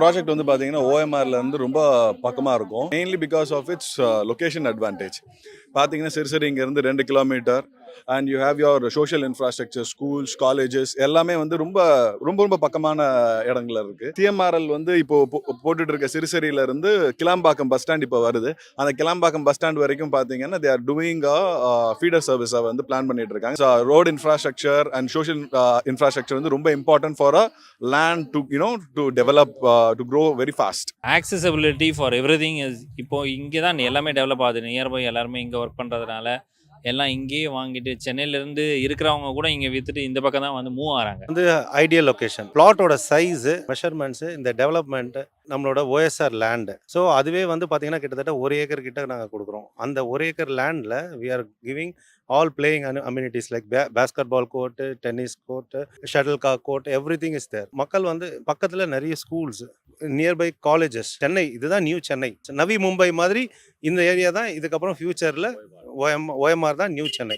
Project வந்து பார்த்தீங்கன்னா ஓஎம்ஆர்ல இருந்து ரொம்ப பக்கமாக இருக்கும். Mainly because of its location advantage. பார்த்தீங்கன்னா சிறுசரி இங்கேருந்து 2 kilometre and you have your social infrastructure, schools, colleges எல்லாமே வந்து ரொம்ப ரொம்ப ரொம்ப பக்கமான இடங்கள்ல இருக்கு. சிஎம்ஆர்எல் வந்து இப்போ போட்டுட்டு இருக்க சிறுசரியில இருந்து கிளாம்பாக்கம் பஸ் ஸ்டாண்ட் இப்போ வருது. அந்த கிளாம்பாக்கம் பஸ் ஸ்டாண்ட் வரைக்கும் பார்த்தீங்கன்னா தே ஆர் டூயிங் ஃபீடர் சர்வீஸை வந்து பிளான் பண்ணிட்டு இருக்காங்க. Road infrastructure and social infrastructure வந்து ரொம்ப important for a land to develop to grow very fast. Accessibility for everything is இப்போ இங்கே தான் எல்லாமே டெவலப் ஆகுது. நியர்பை எல்லாருமே இங்கே ஒர்க் பண்ணுறதுனால எல்லாம் இங்கேயே வாங்கிட்டு சென்னையிலேருந்து இருக்கிறவங்க கூட இங்கே விற்றுட்டு இந்த பக்கம் தான் வந்து மூவ் ஆகிறாங்க. வந்து ஐடியல் லொக்கேஷன், பிளாட்டோட சைஸு, மெஷர்மெண்ட்ஸு, இந்த டெவலப்மெண்ட்டு, நம்மளோட ஓஎஸ்ஆர் லேண்டு. ஸோ அதுவே வந்து பார்த்தீங்கன்னா கிட்டத்தட்ட 1 ஏக்கர் கிட்ட நாங்கள் கொடுக்குறோம். அந்த 1 ஏக்கர் லேண்டில் we are giving all playing amenities like basketball court, tennis court, shuttle cock court, everything is there. மக்கள் வந்து பக்கத்தில் நிறைய ஸ்கூல்ஸ், நியர்பை காலேஜஸ். சென்னை இதுதான் நியூ சென்னை. நவி மும்பை மாதிரி இந்த ஏரியா தான் இதுக்கப்புறம் ஃபியூச்சரில் ஓஎம்ஆர் தான் நியூ சென்னை.